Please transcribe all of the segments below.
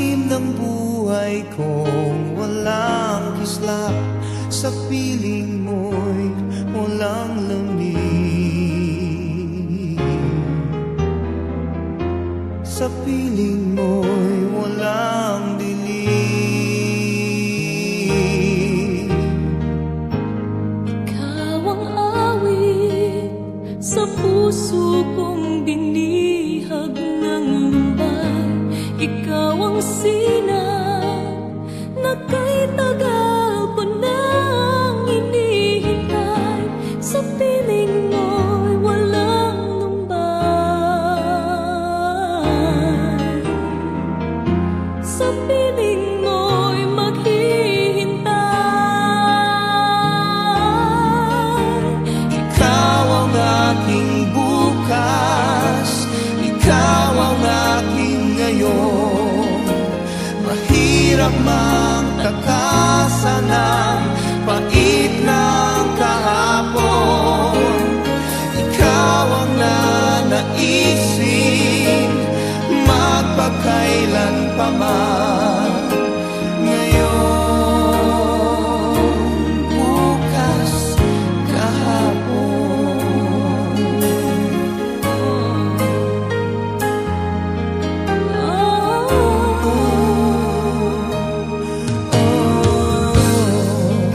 dilim ng buhay kong walang kislap, sa piling mo'y walang lamig, sa piling mo'y walang dilim. Ikaw ang awit sa puso kong binihag ng lumbay. Ikaw ang sinag na kay tagal ko nang hinihintay. Sa piling mo'y walang lumbay, sa piling mo'y maghihintay. Ikaw ang aking bukas, ikaw ang aking ngayon. Mahirap mang takasan ang pait ng kahapon. Ikaw ang nanaisin magpakailan pa man. Ngayon, bukas, kahapon.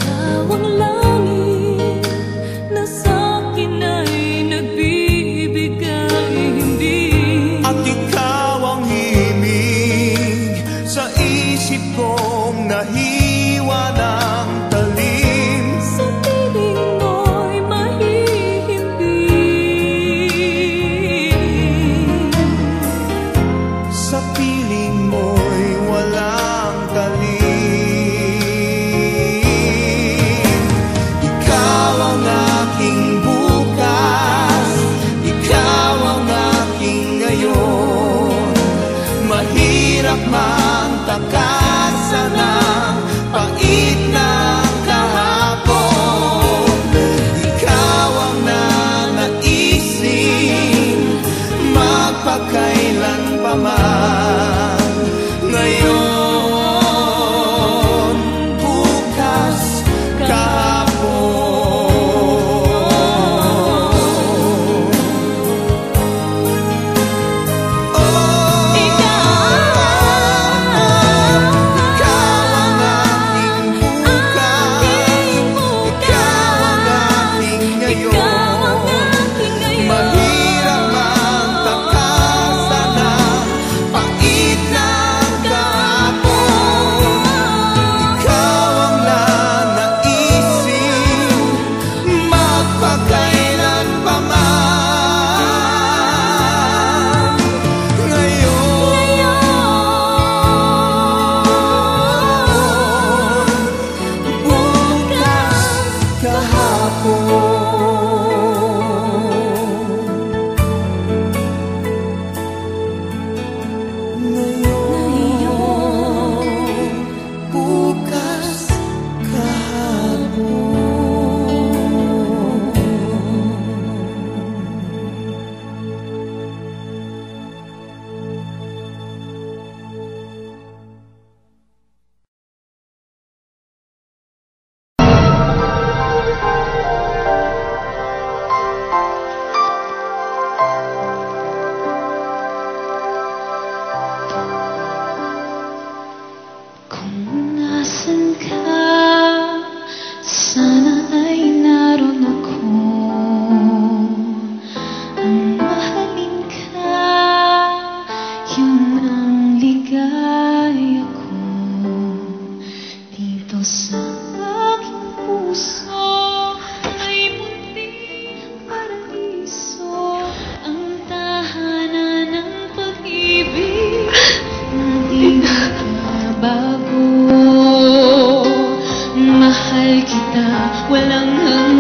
Ikaw ang langit na sa'kin ay nagbibigay himbing. At ikaw ang himig sa isip kong nahiwa ng talim. Sa piling mo'y mahihimbing, Sa piling mo'y walang talim. Ikaw ang aking bukas, ikaw ang aking ngayon. Mahirap mang takasan ang pait ng kahapon. Ikaw ang nanaisin magpakailan pa man. Ngayon, bukas, kahapon. Ikaw ang aking bukas, ikaw ang aking ngayon. Mahirap mang takasan ang pait ng kahapon. Ikaw ang nanaisin magpakailan pa man. Ngayon, bukas, kahapon. Ngayon, bukas, kahapon. Kung nasan ka, sana ay naroon ako. Ang mahalin ka, yun ang ligaya ko. Dito sa aking puso ay munting paraiso, ang tahanan ng pag-ibig na di nagbabago. Mahal kita, walang hanggan.